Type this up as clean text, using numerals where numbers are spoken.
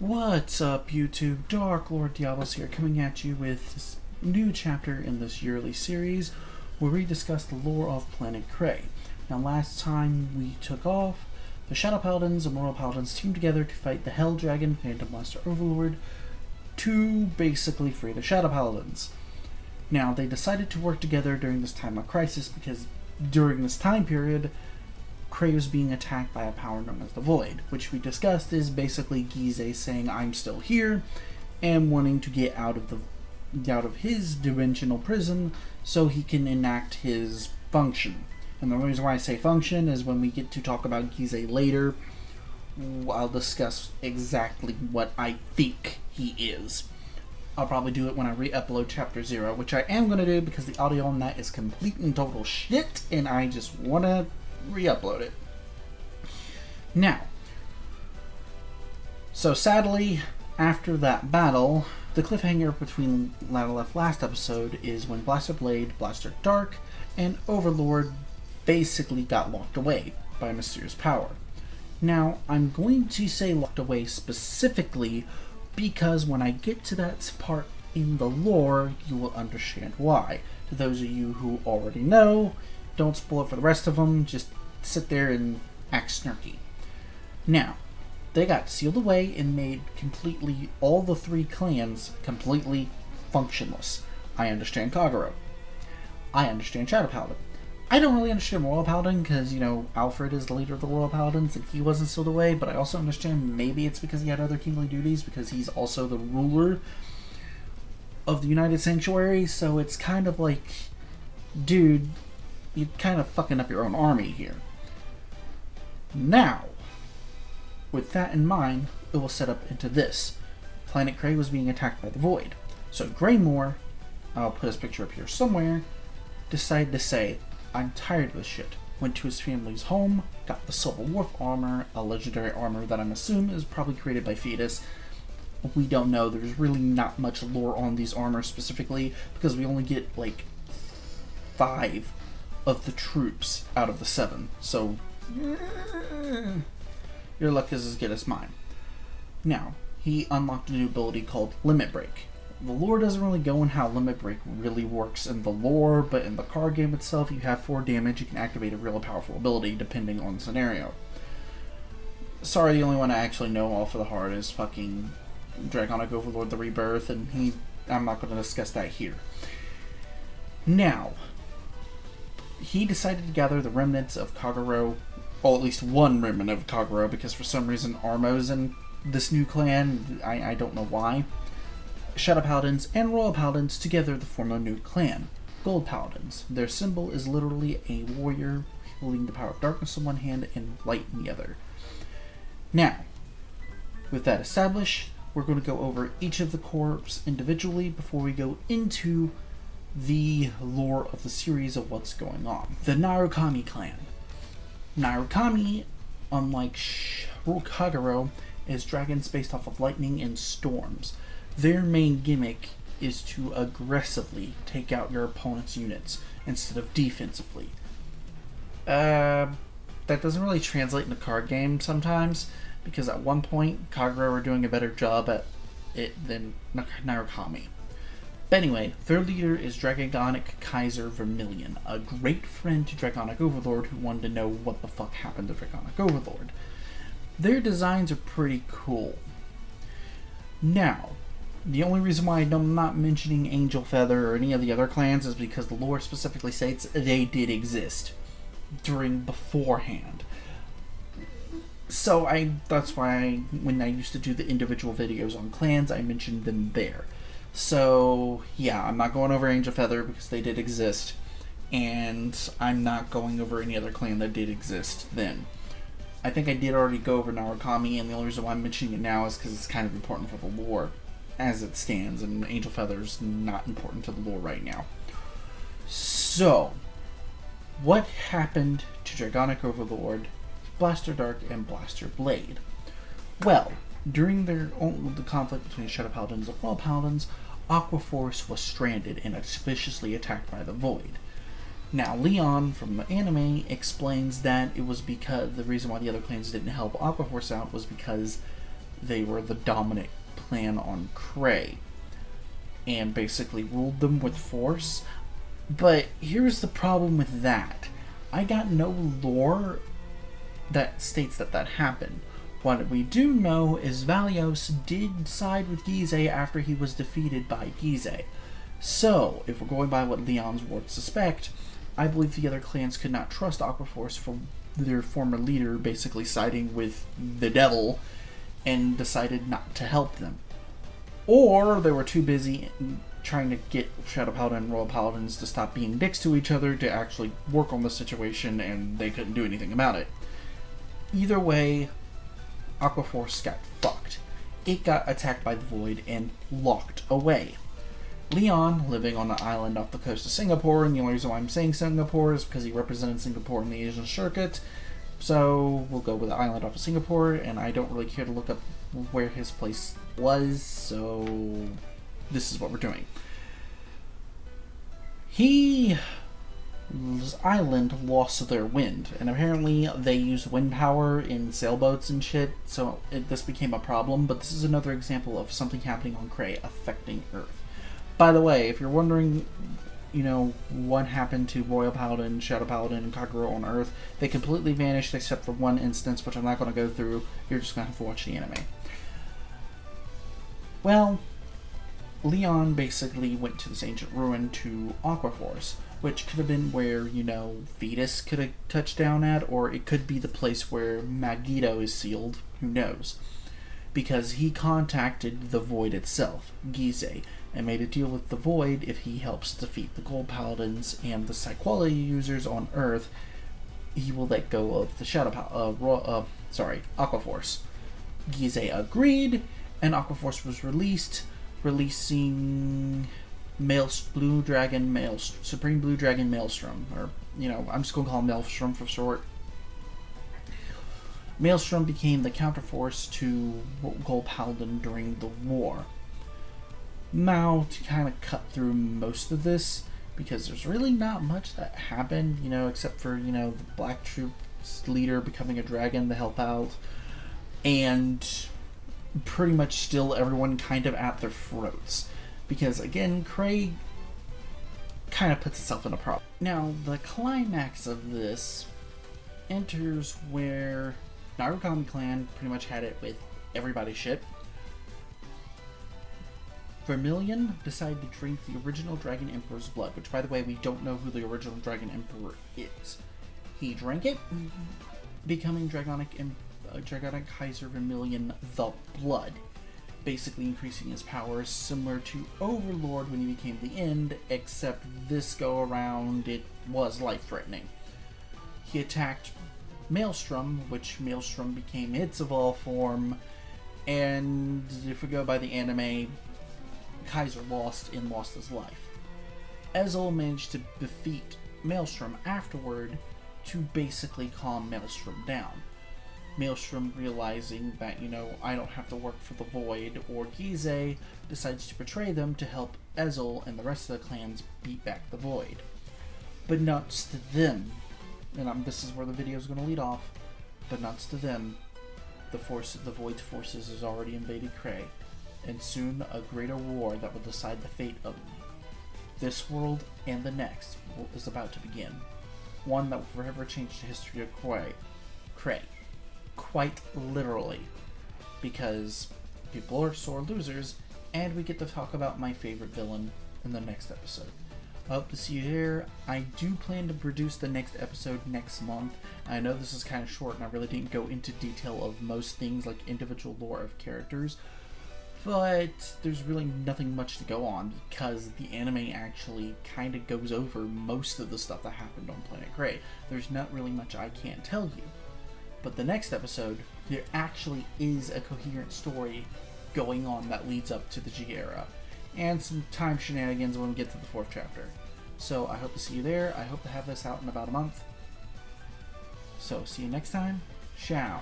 What's up, YouTube? Dark Lord Diablos here, coming at you with this new chapter in this yearly series where we discuss the lore of Planet Cray. Now, last time we took off, the Shadow Paladins and Moral Paladins teamed together to fight the Hell Dragon, Phantom Blaster Overlord, to basically free the Shadow Paladins. Now, they decided to work together during this time of crisis because during this time period, Cray was being attacked by a power known as the Void, which we discussed is basically Ezel saying I'm still here and wanting to get out of his dimensional prison so he can enact his function. And the reason why I say function is when we get to talk about Ezel later, I'll discuss exactly what I think he is. I'll probably do it when I re-upload Chapter 0, which I am going to do because the audio on that is complete and total shit, and I just want to re-upload it. Now, so sadly, after that battle, the cliffhanger between last episode is when Blaster Blade, Blaster Dark, and Overlord basically got locked away by a mysterious power. Now, I'm going to say locked away specifically because when I get to that part in the lore, you will understand why. To those of you who already know, don't spoil it for the rest of them, just sit there and act snarky. Now, they got sealed away and made completely all the three clans completely functionless. I understand Kagero. I understand Shadow Paladin. I don't really understand Royal Paladin because, Alfred is the leader of the Royal Paladins and he wasn't sealed away, but I also understand maybe it's because he had other kingly duties because he's also the ruler of the United Sanctuary, so it's kind of like, dude, you're kind of fucking up your own army here. Now, with that in mind, it will set up into this. Planet Cray was being attacked by the Void. So Greymore, I'll put his picture up here somewhere, decided to say, I'm tired of this shit. Went to his family's home, got the Silver Wolf armor, a legendary armor that I'm assuming is probably created by Fetus. We don't know. There's really not much lore on these armors specifically because we only get like 5 of the troops out of the 7. So your luck is as good as mine. Now, he unlocked a new ability called Limit Break. The lore doesn't really go in how Limit Break really works in the lore, but in the card game itself, you have 4 damage. You can activate a really powerful ability depending on the scenario. Sorry, the only one I actually know off of the heart is fucking Draconic Overlord the Rebirth, and I'm not going to discuss that here. Now, he decided to gather the remnants of Kagero, or at least one remnant of Kagero, because for some reason Armo's in this new clan, I don't know why. Shadow Paladins and Royal Paladins together to form a new clan, Gold Paladins. Their symbol is literally a warrior holding the power of darkness in one hand and light in the other. Now, with that established, we're going to go over each of the corps individually before we go into the lore of the series of what's going on. The Narukami clan. Narukami, unlike Kagero, is dragons based off of lightning and storms. Their main gimmick is to aggressively take out your opponent's units instead of defensively. That doesn't really translate in a card game sometimes, because at one point Kagero were doing a better job at it than Narukami. But anyway, their leader is Dragonic Kaiser Vermilion, a great friend to Draconic Overlord who wanted to know what the fuck happened to Draconic Overlord. Their designs are pretty cool. Now, the only reason why I'm not mentioning Angel Feather or any of the other clans is because the lore specifically states they did exist beforehand. So that's why when I used to do the individual videos on clans, I mentioned them there. So, yeah, I'm not going over Angel Feather because they did exist, and I'm not going over any other clan that did exist then. I think I did already go over Narukami, and the only reason why I'm mentioning it now is because it's kind of important for the lore as it stands, and Angel Feather's not important to the lore right now. So, what happened to Draconic Overlord, Blaster Dark, and Blaster Blade? Well, during the conflict between Shadow Paladins and Royal Paladins, Aquaforce was stranded and viciously attacked by the Void. Now, Leon from the anime explains that it was because the reason why the other clans didn't help Aquaforce out was because they were the dominant clan on Cray and basically ruled them with force. But here's the problem with that. I got no lore that states that that happened. What we do know is Valios did side with Gizeh after he was defeated by Gizeh. So, if we're going by what Leon's words suspect, I believe the other clans could not trust Aquaforce for their former leader basically siding with the devil and decided not to help them. Or they were too busy trying to get Shadow Paladin and Royal Paladins to stop being dicks to each other to actually work on the situation, and they couldn't do anything about it. Either way, Aquaforce got fucked. It got attacked by the Void and locked away. Leon, living on an island off the coast of Singapore, and the only reason why I'm saying Singapore is because he represented Singapore in the Asian circuit, so we'll go with the island off of Singapore, and I don't really care to look up where his place was, so this is what we're doing. His island lost their wind, and apparently they use wind power in sailboats and shit, so this became a problem, but this is another example of something happening on Cray affecting Earth. By the way, if you're wondering, what happened to Royal Paladin, Shadow Paladin, and Kagero on Earth, they completely vanished except for one instance, which I'm not going to go through. You're just going to have to watch the anime. Well, Leon basically went to this ancient ruin to Aquaforce, which could have been where, Vetus could have touched down at, or it could be the place where Magneto is sealed, who knows. Because he contacted the Void itself, Gizeh, and made a deal with the Void if he helps defeat the Gold Paladins and the Psychology users on Earth, he will let go of the Aquaforce. Gizeh agreed, and Aquaforce was released, releasing Supreme Blue Dragon Maelstrom, or, I'm just going to call him Maelstrom for short. Maelstrom became the counterforce to Gold Paladin during the war. Now, to kind of cut through most of this, because there's really not much that happened, except for, the Black Troop's leader becoming a dragon to help out, and pretty much still everyone kind of at their throats. Because, again, Cray kind of puts itself in a problem. Now, the climax of this enters where Narukami clan pretty much had it with everybody's shit. Vermilion decided to drink the original Dragon Emperor's blood, which, by the way, we don't know who the original Dragon Emperor is. He drank it, becoming Dragonic Kaiser Vermilion the Blood, basically increasing his powers, similar to Overlord when he became the End, except this go around it was life-threatening. He attacked Maelstrom, which Maelstrom became its evolved form, and if we go by the anime, Kaiser lost his life. Ezel managed to defeat Maelstrom afterward to basically calm Maelstrom down. Maelstrom, realizing that, I don't have to work for the Void or Gizeh, decides to betray them to help Ezel and the rest of the clans beat back the Void. But nuts to them, and this is where the video is going to lead off, but nuts to them, the Void's forces has already invaded Cray, and soon a greater war that will decide the fate of this world and the next is about to begin. One that will forever change the history of Cray. Quite literally. Because people are sore losers, and we get to talk about my favorite villain in the next episode. I hope to see you here. I do plan to produce the next episode next month. I know this is kind of short and I really didn't go into detail of most things like individual lore of characters, but there's really nothing much to go on because the anime actually kind of goes over most of the stuff that happened on Planet Cray. There's not really much I can't tell you. But the next episode, there actually is a coherent story going on that leads up to the G era, and some time shenanigans when we get to the 4th chapter. So I hope to see you there. I hope to have this out in about a month. So see you next time. Ciao.